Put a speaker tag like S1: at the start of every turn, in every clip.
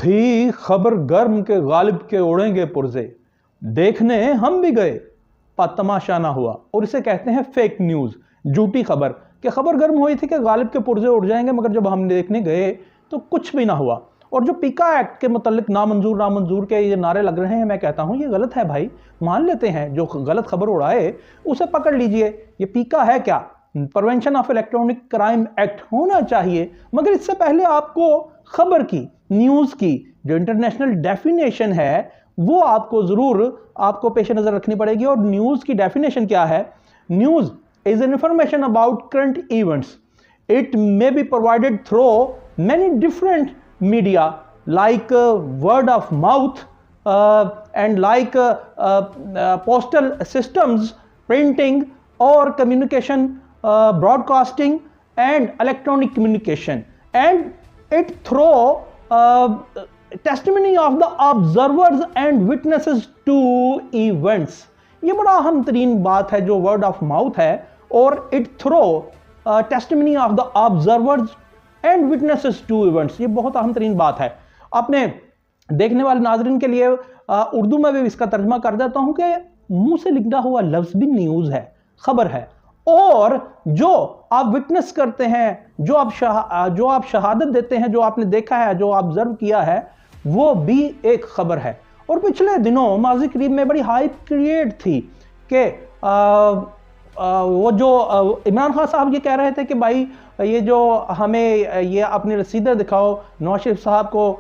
S1: थी खबर गर्म के गालिब के उड़ेंगे पुर्जे, देखने हम भी गए पर तमाशा ना हुआ। और इसे कहते हैं फेक न्यूज, झूठी खबर। कि खबर गर्म हुई थी कि गालिब के पुर्जे उड़ जाएंगे, मगर जब हम देखने गए तो कुछ भी ना हुआ। और जो पीका एक्ट के मुतालिक नामंजूर नामंजूर के ये नारे लग रहे हैं, मैं कहता हूं ये गलत है भाई। मान लेते हैं जो गलत खबर उड़ाए उसे पकड़ लीजिए। ये पीका है क्या? Prevention of electronic crime act होना चाहिए, मगर इससे पहले आपको खबर की, न्यूज की जो इंटरनेशनल डेफिनेशन है वो आपको पेश नजर रखनी पड़ेगी। और न्यूज की डेफिनेशन क्या है? News is an information about current events. It may be provided through many different media like word of mouth and like postal systems, printing or communication, broadcasting and electronic communication, and it through testimony of the observers and witnesses to events। ये बड़ा अहम तरीन बात है जो word of mouth है, और it through testimony of the observers and witnesses to events. ये बहुत अहम तरीन बात है। अपने देखने वाले नाजरीन के लिए उर्दू में भी इसका तर्जमा कर देता हूं कि मुंह से लिखा हुआ लफ्ज भी न्यूज है, खबर है, और जो आप विटनेस करते हैं, जो आप शहादत देते हैं, जो आपने देखा है, जो ऑब्जर्व किया है, वो भी एक खबर है। और पिछले दिनों माजी करीब में बड़ी हाइप क्रिएट थी कि वो जो इमरान खान साहब ये कह रहे थे कि भाई ये जो हमें ये अपनी रसीदें दिखाओ नवाज शरीफ साहब को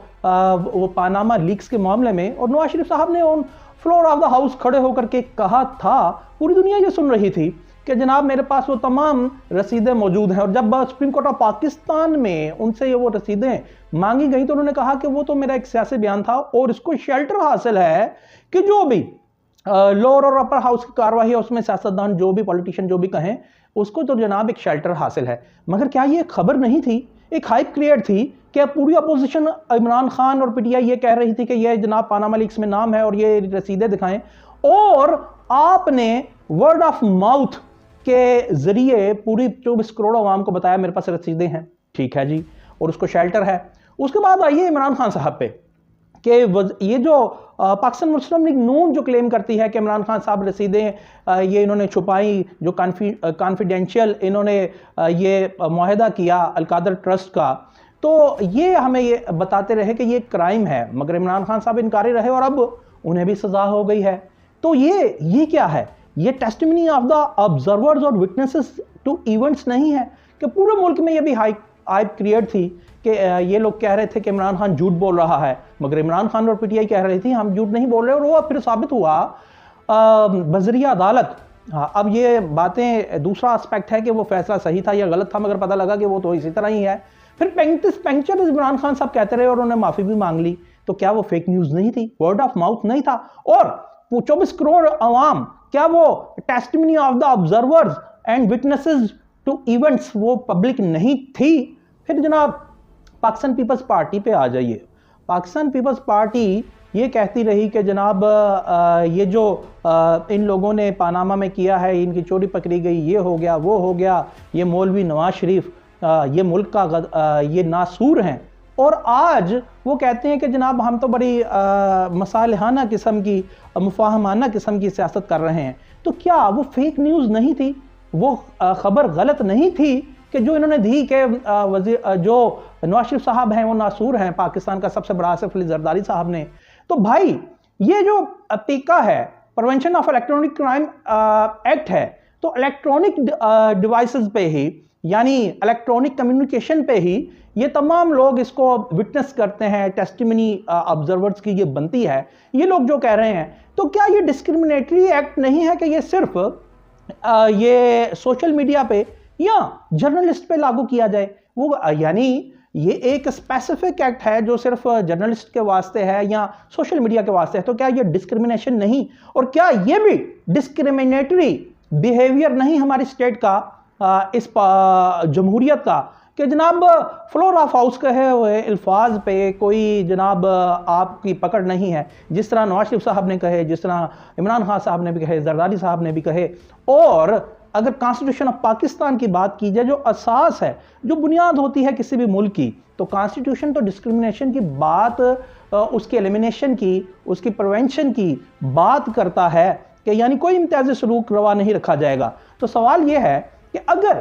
S1: वो पानामा लीक्स के मामले में। और नवाज शरीफ साहब ने on floor of the house खड़े होकर के कहा था, पूरी दुनिया ये सुन रही थी कि जनाब मेरे पास वो तमाम रसीदें मौजूद हैं। और जब सुप्रीम कोर्ट ऑफ पाकिस्तान में उनसे वो रसीदें मांगी गई तो उन्होंने कहा कि वो तो मेरा एक सियासी बयान था और इसको शेल्टर हासिल है कि जो भी लोअर और अपर हाउस की कार्रवाई है उसमें सियासतदान जो भी पॉलिटिशियन जो भी कहें उसको तो जनाब एक शेल्टर हासिल है। मगर क्या ये खबर नहीं थी? एक हाइप क्रिएट थी कि पूरी अपोजिशन इमरान खान और पीटीआई ये कह रही थी कि ये जनाब पानामा लीक्स में नाम है और ये रसीदें दिखाएं, और आपने वर्ड ऑफ माउथ के जरिए पूरी 24 करोड़ आवाम को बताया मेरे पास रसीदें हैं, ठीक है जी, और उसको शेल्टर है। उसके बाद आइए इमरान खान साहब पे कि ये जो पाकिस्तान मुस्लिम लीग नून जो क्लेम करती है कि इमरान खान साहब रसीदें ये इन्होंने छुपाई, जो कॉन्फिडेंशियल इन्होंने ये मुआहदा किया अलकादर ट्रस्ट का, तो ये हमें ये बताते रहे कि ये क्राइम है, मगर इमरान खान साहब इनकारी रहे और अब उन्हें भी सजा हो गई है। तो ये क्या है? ये टेस्टिमनी ऑफ द ऑब्जर्वर्स और विटनेसेस टू इवेंट्स नहीं है कि पूरे मुल्क में ये भी हाइप क्रिएट थी कि ये लोग कह रहे थे कि इमरान खान झूठ बोल रहा है, मगर इमरान खान और पीटीआई कह रही थी हम झूठ नहीं बोल रहे, और वो फिर साबित हुआ बजरिया अदालत। हाँ, अब ये बातें दूसरा एस्पेक्ट है कि वो फैसला सही था या गलत था, मगर पता लगा कि वो तो इसी तरह ही है। फिर 35 पंक्चर इमरान खान साहब कहते रहे और उन्होंने माफी भी मांग ली। तो क्या वो फेक न्यूज नहीं थी? वर्ड ऑफ माउथ नहीं था? और 24 करोड़ अवाम, क्या वो testimony of the observers and witnesses to events वो पब्लिक नहीं थी? फिर जनाब पाकिस्तान पीपल्स पार्टी पे आ जाइए। पाकिस्तान पीपल्स पार्टी ये कहती रही कि जनाब ये जो इन लोगों ने पानामा में किया है, इनकी चोरी पकड़ी गई, ये हो गया वो हो गया, ये मौलवी नवाज शरीफ ये मुल्क का ये नासूर हैं। और आज वो कहते हैं कि जनाब हम तो बड़ी मसालहाना किस्म की, मुफाहमाना किस्म की सियासत कर रहे हैं। तो क्या वो फेक न्यूज़ नहीं थी? वो खबर गलत नहीं थी कि जो इन्होंने दी कि जो नवाज शरीफ साहब हैं वो नासूर हैं, पाकिस्तान का सबसे बड़ा आसिफ अली जरदारी साहब ने? तो भाई ये जो पीका है, prevention of electronic crime act है, तो इलेक्ट्रॉनिक डिवाइसेस पे ही, यानी इलेक्ट्रॉनिक कम्युनिकेशन पे ही ये तमाम लोग इसको विटनेस करते हैं, टेस्टिमनी ऑब्जर्वर्स की ये बनती है, ये लोग जो कह रहे हैं। तो क्या ये डिस्क्रिमिनेटरी एक्ट नहीं है कि ये सिर्फ ये सोशल मीडिया पे या जर्नलिस्ट पे लागू किया जाए? वो यानी ये एक स्पेसिफिक एक्ट है जो सिर्फ जर्नलिस्ट के वास्ते है या सोशल मीडिया के वास्ते है। तो क्या ये डिस्क्रिमिनेशन नहीं? और क्या ये भी डिस्क्रिमिनेटरी बिहेवियर नहीं हमारी स्टेट का, इस जमहूरियत का, कि जनाब फ्लोर ऑफ हाउस कहे हुए अल्फाज पे कोई जनाब आपकी पकड़ नहीं है, जिस तरह नवाज शरीफ साहब ने कहे, जिस तरह इमरान खान साहब ने भी कहे, जरदारी साहब ने भी कहे, और अगर कॉन्स्टिट्यूशन ऑफ पाकिस्तान की बात की जाए, जो असास है, जो बुनियाद होती है किसी भी मुल्क की, तो कॉन्स्टिट्यूशन तो डिस्क्रिमिनेशन की बात, उसके एलिमिनेशन की, उसकी प्रिवेंशन की बात करता है कि यानी कोई इम्तियाजी सलूक रवा नहीं रखा जाएगा। तो सवाल यह है कि अगर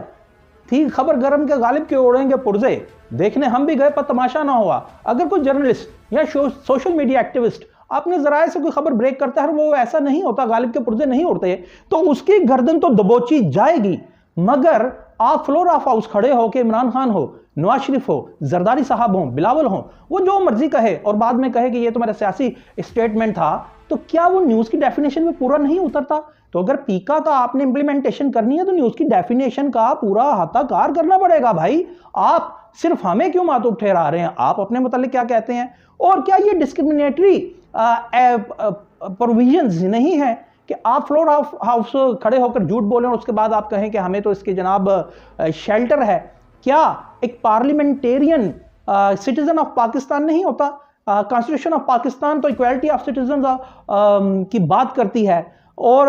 S1: थी खबर गरम के गालिब के उड़ेंगे पुर्जे, देखने हम भी गए पर तमाशा ना हुआ, अगर कोई जर्नलिस्ट या सोशल मीडिया एक्टिविस्ट अपने जराए से कोई खबर ब्रेक करता है, वो ऐसा नहीं होता, गालिब के पुर्जे नहीं उड़ते, तो उसकी गर्दन तो दबोची जाएगी। मगर आप फ्लोर ऑफ हाउस खड़े हो कि इमरान खान हो, नवाज शरीफ हो, जरदारी साहब हो, बिलावल हो, वो जो मर्जी कहे और बाद में कहे कि ये तो मेरा सियासी स्टेटमेंट था, तो क्या वो न्यूज की डेफिनेशन में पूरा नहीं उतरता? तो अगर पीका का आपने इंप्लीमेंटेशन करनी है तो न्यूज की डेफिनेशन का पूरा हाथाकार करना पड़ेगा भाई। आप सिर्फ हमें क्यों मातूब ठहरा रहे हैं? आप अपने मुतालिक क्या कहते हैं? और क्या ये डिस्क्रिमिनेटरी प्रोविजंस नहीं है कि आप फ्लोर ऑफ हाउस खड़े होकर झूठ बोलें और उसके बाद आप कहें कि हमें तो इसके जनाब शेल्टर है? क्या एक पार्लियामेंटेरियन सिटीजन ऑफ पाकिस्तान नहीं होता? कॉन्स्टिट्यूशन ऑफ पाकिस्तान तो इक्वालिटी ऑफ सिटीजन की बात करती है और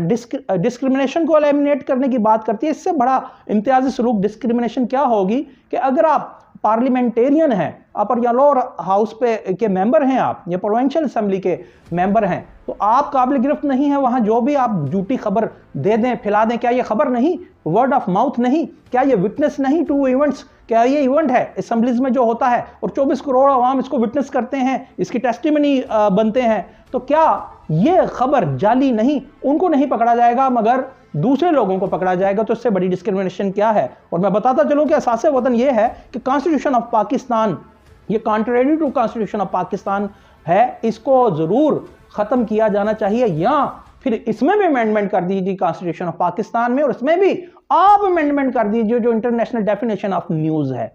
S1: डिस्क्रिमिनेशन को एलिमिनेट करने की बात करती है। इससे बड़ा इम्तियाजी सलूक डिस्क्रिमिनेशन क्या होगी कि अगर आप पार्लियामेंटेरियन हैं, अपर या लोअर हाउस पे के मेंबर हैं, आप या प्रोविंशियल असेंबली के मेंबर हैं, तो आप काबिल गिरफ्त नहीं है वहां जो भी आप झूठी खबर दे दें, फैला दें। क्या ये खबर नहीं, वर्ड ऑफ माउथ नहीं? क्या ये विटनेस नहीं टू इवेंट्स? क्या ये इवेंट है असेंबलीज में जो होता है और 24 करोड़ अवाम इसको विटनेस करते हैं, इसकी टेस्टिमनी बनते हैं? तो क्या ये खबर जाली नहीं? उनको नहीं पकड़ा जाएगा मगर दूसरे लोगों को पकड़ा जाएगा। तो इससे बड़ी डिस्क्रिमिनेशन क्या है? और मैं बताता चलूं कि असासे वतन ये है कि कॉन्स्टिट्यूशन ऑफ पाकिस्तान ये contrary to constitution of Pakistan है, इसको जरूर खत्म किया जाना चाहिए या फिर इसमें भी अमेंडमेंट कर दीजिए कॉन्स्टिट्यूशन ऑफ पाकिस्तान में, और इसमें भी आप अमेंडमेंट कर दीजिए जो इंटरनेशनल डेफिनेशन ऑफ न्यूज है।